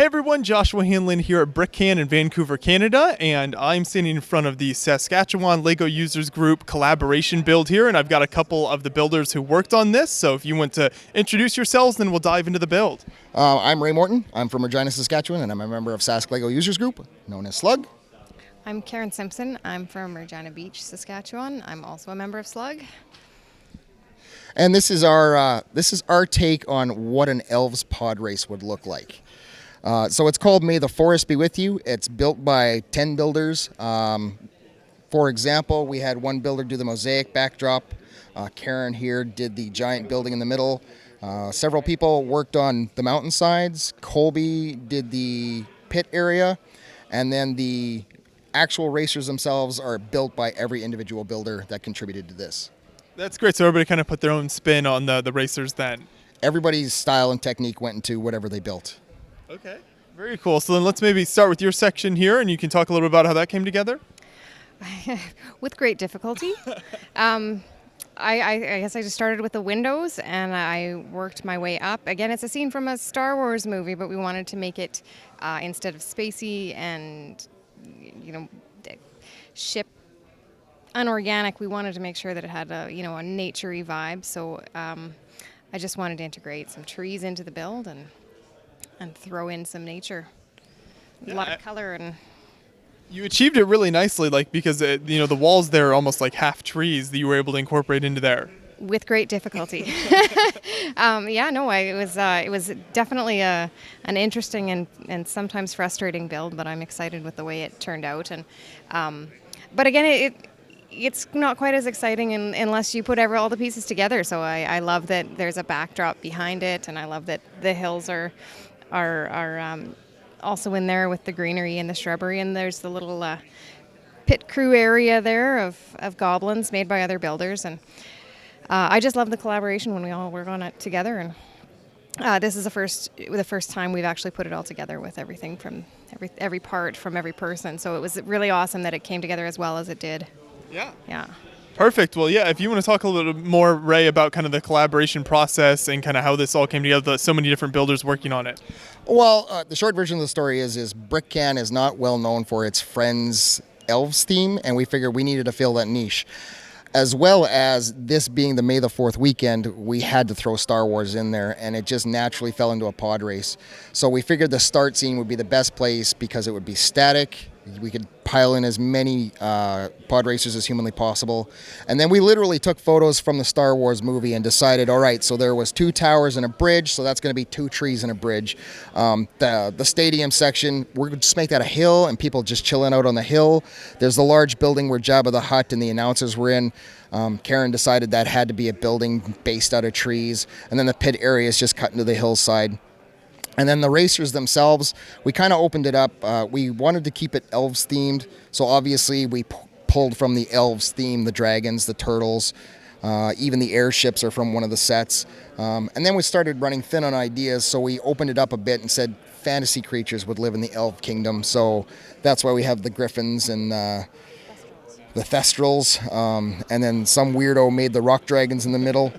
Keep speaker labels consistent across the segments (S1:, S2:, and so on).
S1: Hey everyone, Joshua Hanlon here at BrickCan in Vancouver, Canada, and I'm standing in front of the Saskatchewan LEGO Users Group collaboration build here, and I've got a couple of the builders who worked on this, so if you want to introduce yourselves, then we'll dive into the build.
S2: I'm Ray Morton. I'm from Regina, Saskatchewan, and I'm a member of Sask LEGO Users Group, known as Slug.
S3: I'm Karen Simpson. I'm from Regina Beach, Saskatchewan. I'm also a member of Slug.
S2: And this is our take on what an Elves Podrace would look like. So it's called May the Forest Be With You. It's built by 10 builders. For example, we had one builder do the mosaic backdrop. Karen here did the giant building in the middle. Several people worked on the mountainsides. Colby did the pit area. And then the actual racers themselves are built by every individual builder that contributed to this.
S1: That's great, so everybody kind of put their own spin on the racers then.
S2: Everybody's style and technique went into whatever they built.
S1: Okay, very cool. So then let's maybe start with your section here, and you can talk a little bit about how that came together.
S3: With great difficulty. I guess I just started with the windows, and I worked my way up. Again, it's a scene from a Star Wars movie, but we wanted to make it, instead of spacey and, ship unorganic, we wanted to make sure that it had a naturey vibe. So I just wanted to integrate some trees into the build and throw in some nature, a lot of color. And
S1: you achieved it really nicely, because the walls there are almost like half trees that you were able to incorporate into there.
S3: With great difficulty. It was definitely an interesting and sometimes frustrating build, but I'm excited with the way it turned out. And but again, it's not quite as exciting unless you put all the pieces together. So I love that there's a backdrop behind it, and I love that the hills are also in there with the greenery and the shrubbery, and there's the little pit crew area there of goblins made by other builders. And I just love the collaboration when we all work on it together. And this is the first time we've actually put it all together with everything from every part from every person. So it was really awesome that it came together as well as it did. Yeah.
S1: Perfect. Well, yeah, if you want to talk a little bit more, Ray, about kind of the collaboration process and kind of how this all came together, so many different builders working on it.
S2: Well, the short version of the story is BrickCan is not well known for its Friends Elves theme, and we figured we needed to fill that niche. As well as this being the May the 4th weekend, we had to throw Star Wars in there, and it just naturally fell into a pod race. So we figured the start scene would be the best place because it would be static. We could pile in as many pod racers as humanly possible. And then we literally took photos from the Star Wars movie and decided, all right, so there was 2 towers and a bridge, so that's going to be 2 trees and a bridge. The stadium section, we're going to just make that a hill and people just chilling out on the hill. There's the large building where Jabba the Hutt and the announcers were in. Karen decided that had to be a building based out of trees. And then the pit area is just cut into the hillside. And then the racers themselves, we kind of opened it up. We wanted to keep it Elves themed, so obviously we pulled from the Elves theme, the dragons, the turtles, even the airships are from one of the sets. And then we started running thin on ideas, so we opened it up a bit and said fantasy creatures would live in the Elf kingdom. So that's why we have the griffins and the thestrals, and then some weirdo made the rock dragons in the middle.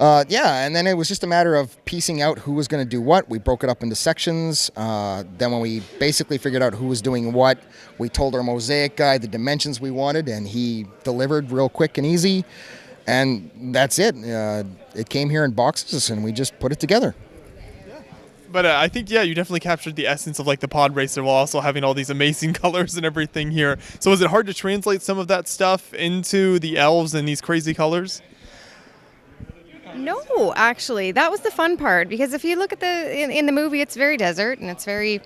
S2: And then it was just a matter of piecing out who was going to do what. We broke it up into sections. Then when we basically figured out who was doing what, we told our mosaic guy the dimensions we wanted, and he delivered real quick and easy. And that's it. It came here in boxes, and we just put it together.
S1: But I think, you definitely captured the essence of the pod racer while also having all these amazing colors and everything here. So was it hard to translate some of that stuff into the elves and these crazy colors?
S3: no, actually, that was the fun part, because if you look at in the movie, it's very desert and it's very,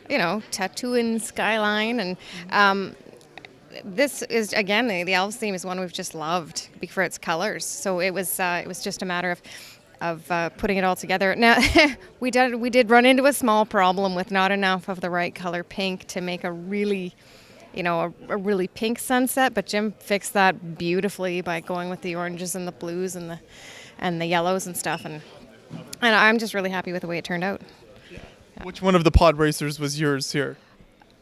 S3: Tatooine skyline, and this is, again, the Elves theme is one we've just loved for its colors. So it was just a matter of putting it all together. Now we did run into a small problem with not enough of the right color pink to make a really a really pink sunset, but Jim fixed that beautifully by going with the oranges and the blues and the yellows and stuff, and I'm just really happy with the way it turned out.
S1: Which one of the pod racers was yours here?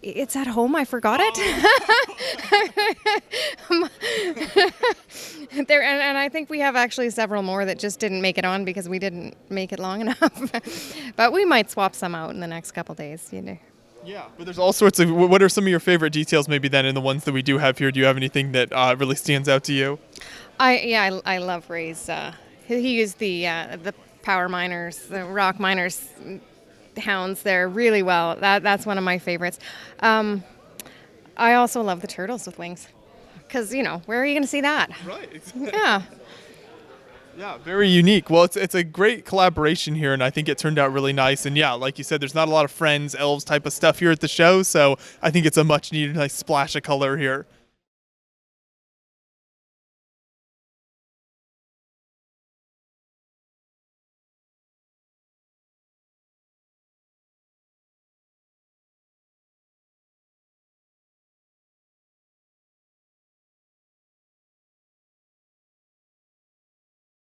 S3: It's at home. I forgot it. There, and I think we have actually several more that just didn't make it on because we didn't make it long enough. But we might swap some out in the next couple days. You know.
S1: Yeah, but there's all sorts of. What are some of your favorite details? Maybe then in the ones that we do have here, do you have anything that really stands out to you?
S3: I love Ray's. He used the power miners, the rock miners hounds there really well. That's one of my favorites. I also love the turtles with wings, because where are you going to see that?
S1: Right.
S3: Yeah.
S1: Yeah, very unique. Well, it's a great collaboration here, and I think it turned out really nice. And yeah, like you said, there's not a lot of Friends, Elves type of stuff here at the show, so I think it's a much needed nice splash of color here.